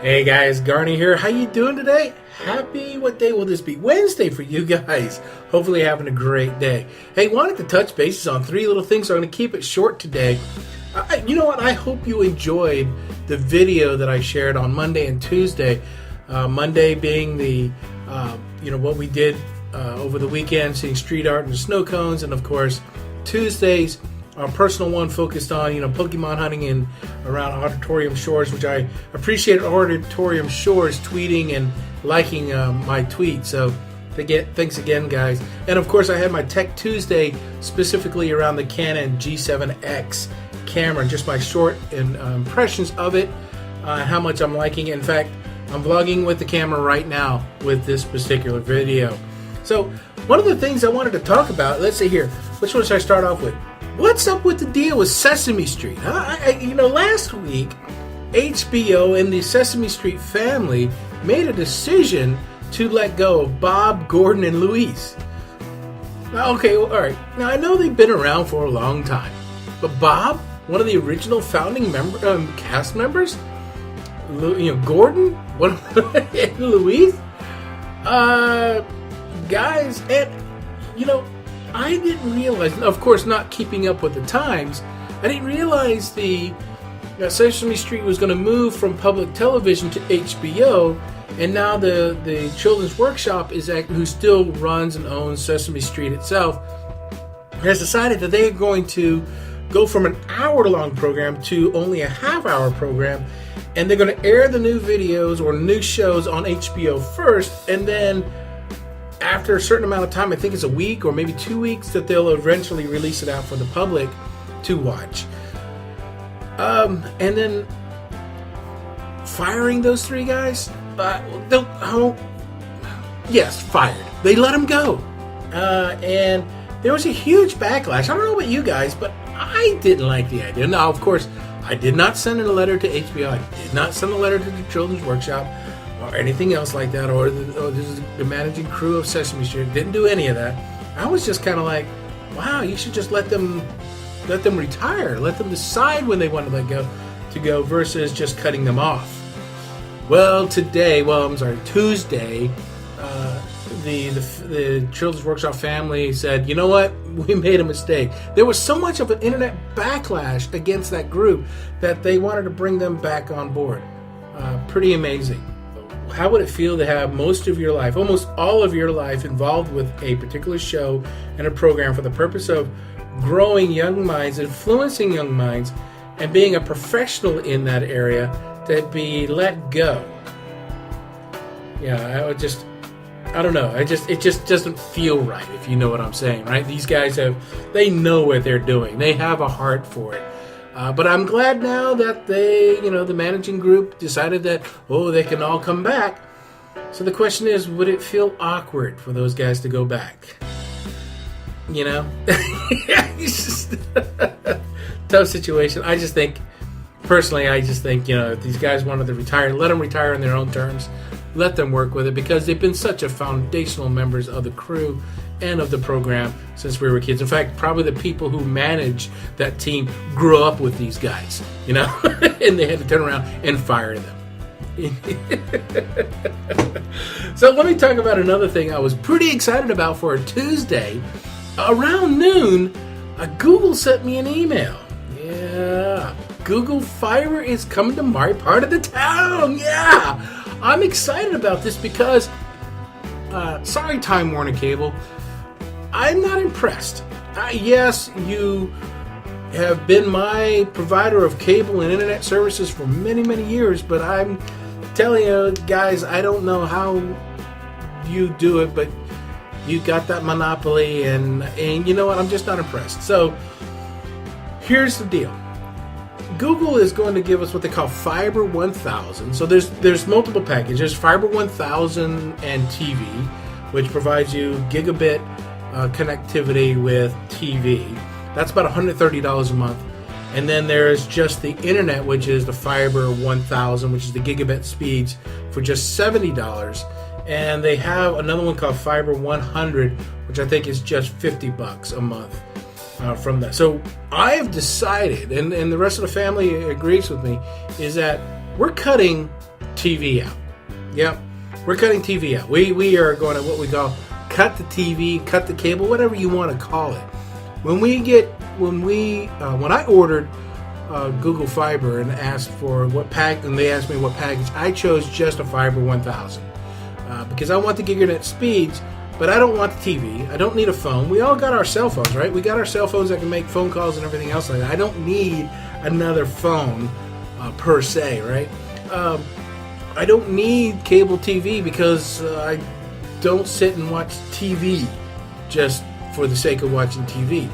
Hey guys, Garney here. How you doing today? Happy, what day will this be? Wednesday for you guys. Hopefully having a great day. Hey, wanted to touch bases on three little things, so I'm going to keep it short today. You know what? I hope you enjoyed the video that I shared on Monday and Tuesday. Monday being the, what we did over the weekend, seeing street art and snow cones, and of course, Tuesdays, our personal one focused on, Pokemon hunting in around Auditorium Shores, which I appreciate Auditorium Shores tweeting and liking my tweet. So thanks again, guys. And of course, I had my Tech Tuesday specifically around the Canon G7X camera, just my short impressions of it, how much I'm liking it. In fact, I'm vlogging with the camera right now with this particular video. So one of the things I wanted to talk about, let's see here, which one should I start off with? What's up with the deal with Sesame Street? Last week, HBO and the Sesame Street family made a decision to let go of Bob, Gordon, and Louise. Okay, all right. Now, I know they've been around for a long time, but Bob, one of the original founding cast members, Gordon, and Louise, guys, and I didn't realize, of course, not keeping up with the times, I didn't realize Sesame Street was going to move from public television to HBO, and now the Children's Workshop, who still runs and owns Sesame Street itself, has decided that they're going to go from an hour-long program to only a half-hour program, and they're going to air the new videos or new shows on HBO first, and then after a certain amount of time, I think it's a week or maybe 2 weeks, that they'll eventually release it out for the public to watch. And then firing those three guys? Yes, fired. They let them go. And there was a huge backlash. I don't know about you guys, but I didn't like the idea. Now, of course, I did not send a letter to HBO. I did not send a letter to the Children's Workshop or anything else like that, or this is the managing crew of Sesame Street. Didn't do any of that. I was just kind of like, wow, you should just let them retire. Let them decide when they want to go versus just cutting them off. Well, Tuesday, the Children's Workshop family said, you know what, we made a mistake. There was so much of an internet backlash against that group that they wanted to bring them back on board. Pretty amazing. How would it feel to have most of your life, almost all of your life, involved with a particular show and a program for the purpose of growing young minds, influencing young minds, and being a professional in that area, to be let go? Yeah, I don't know. It just doesn't feel right, if you know what I'm saying, right? These guys they know what they're doing. They have a heart for it. But I'm glad now that the managing group decided that, they can all come back. So the question is, would it feel awkward for those guys to go back? It's just tough situation. Personally, if these guys wanted to retire, let them retire on their own terms. Let them work with it, because they've been such a foundational members of the crew and of the program since we were kids. In fact, probably the people who manage that team grew up with these guys, and they had to turn around and fire them. So let me talk about another thing I was pretty excited about for a Tuesday. Around noon, Google sent me an email. Yeah, Google Fiber is coming to my part of the town. Yeah, I'm excited about this because, sorry, Time Warner Cable, I'm not impressed. Yes, you have been my provider of cable and internet services for many, many years, but I'm telling you guys, I don't know how you do it, but you got that monopoly, and you know what? I'm just not impressed. So here's the deal. Google is going to give us what they call Fiber 1000. So there's multiple packages. There's Fiber 1000 and TV, which provides you gigabit connectivity with TV. That's about $130 a month. And then there's just the internet, which is the Fiber 1000, which is the gigabit speeds, for just $70. And they have another one called Fiber 100, which I think is just $50 a month from that. So I have decided, and the rest of the family agrees with me, is that we're cutting TV out. Yep, we're cutting TV out. We are going to what we call cut the TV, cut the cable, whatever you want to call it. When I ordered Google Fiber and asked for and they asked me what package, I chose just a Fiber 1000 because I want the gigabit speeds, but I don't want the TV. I don't need a phone. We all got our cell phones, right? We got our cell phones that can make phone calls and everything else like that. I don't need another phone per se, right? I don't need cable TV because I don't sit and watch TV just for the sake of watching TV.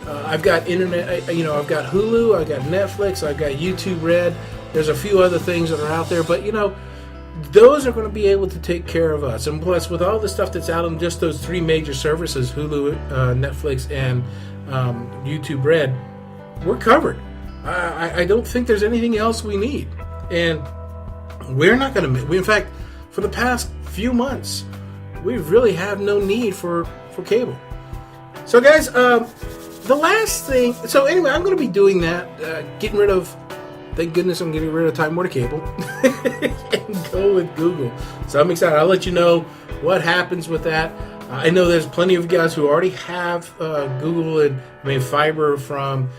I've got internet, I've got Hulu, I've got Netflix, I've got YouTube Red. There's a few other things that are out there, but those are going to be able to take care of us. And plus, with all the stuff that's out on just those three major services, Hulu, Netflix, and YouTube Red, we're covered. I don't think there's anything else we need. And we're not going to, in fact, for the past few months, we really have no need for cable. So guys, the last thing, so anyway, I'm going to be doing that, thank goodness I'm getting rid of Time Warner Cable and go with Google. So I'm excited. I'll let you know what happens with that. I know there's plenty of guys who already have Google and fiber from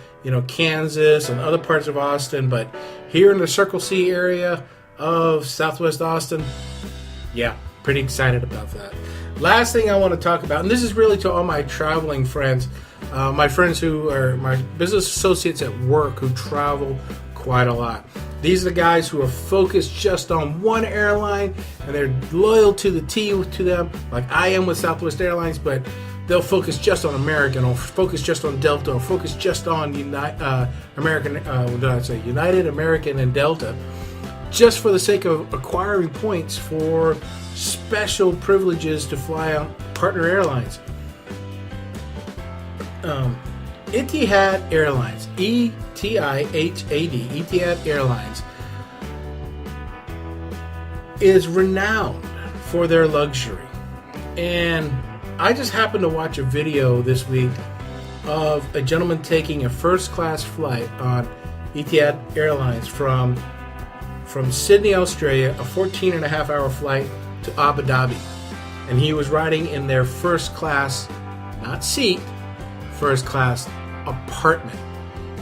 Kansas and other parts of Austin, but here in the Circle C area of Southwest Austin, yeah, pretty excited about that. Last thing I want to talk about, and this is really to all my traveling friends, my friends who are my business associates at work who travel quite a lot. These are the guys who are focused just on one airline, and they're loyal to the T to them, like I am with Southwest Airlines, but they'll focus just on American, or focus just on Delta, or focus just on United American, and Delta, just for the sake of acquiring points for special privileges to fly on partner airlines. Etihad Airlines, ETIHAD, Etihad Airlines is renowned for their luxury. And I just happened to watch a video this week of a gentleman taking a first class flight on Etihad Airlines from Sydney, Australia, a 14.5-hour flight to Abu Dhabi. And he was riding in their first class, not seat, first class apartment.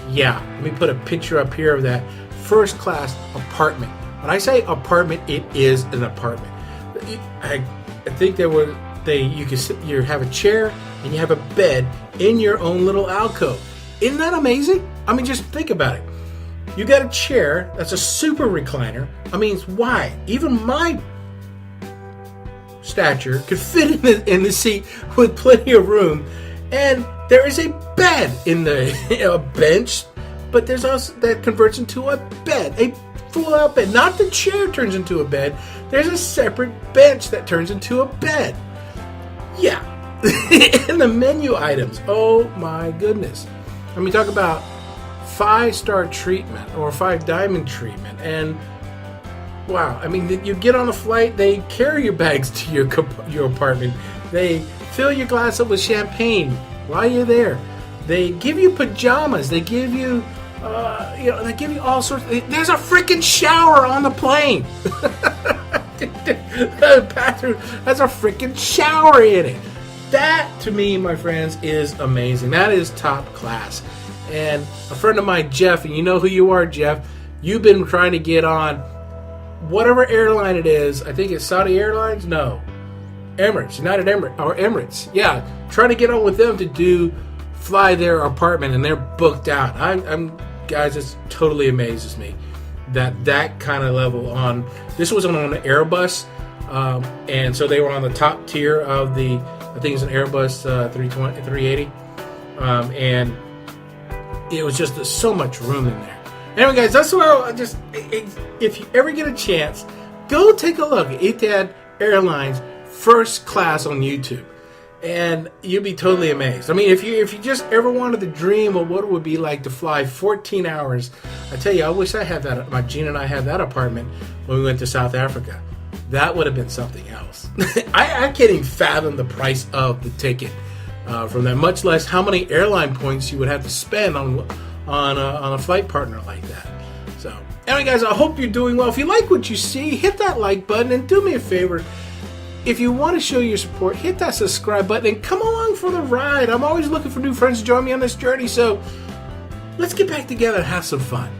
Yeah, let me put a picture up here of that first class apartment. When I say apartment, it is an apartment. I think you can sit, you have a chair and you have a bed in your own little alcove. Isn't that amazing? I mean, just think about it. You got a chair that's a super recliner. I mean, why? Even my stature could fit in the seat with plenty of room. And there is a bed in a bench, but there's also that converts into a bed, a full-out bed. Not the chair turns into a bed. There's a separate bench that turns into a bed. Yeah. And the menu items, oh my goodness. I mean, talk about 5-star treatment or 5-diamond treatment, and wow, I mean, you get on a flight, they carry your bags to your apartment, they fill your glass up with champagne while you're there, they give you pajamas, they give you they give you all sorts. There's a freaking shower on the plane. The bathroom has a freaking shower in it. That, to me, my friends, is amazing. That is top class. And a friend of mine, Jeff, and you know who you are, Jeff, you've been trying to get on whatever airline it is. I think it's Saudi Airlines? No. Emirates, United Emirates, or Emirates. Yeah, trying to get on with them to fly their apartment, and they're booked out. Guys, it totally amazes me that kind of level on. This was on an Airbus, and so they were on the top tier of the, I think it's an Airbus 380, and it was just so much room in there. Anyway, guys, that's what if you ever get a chance, go take a look at Etihad Airlines first class on YouTube, and you'll be totally amazed. I mean, if you just ever wanted to dream of what it would be like to fly 14 hours, I tell you, I wish I had that. My Gene and I had that apartment when we went to South Africa. That would have been something else. I can't even fathom the price of the ticket from that, much less how many airline points you would have to spend on a flight partner like that. So Anyway, guys, I hope you're doing well. If you like what you see, hit that like button, and do me a favor. If you want to show your support, hit that subscribe button and come along for the ride. I'm always looking for new friends to join me on this journey, so let's get back together and have some fun.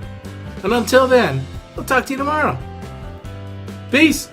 And until then, I'll talk to you tomorrow. Peace.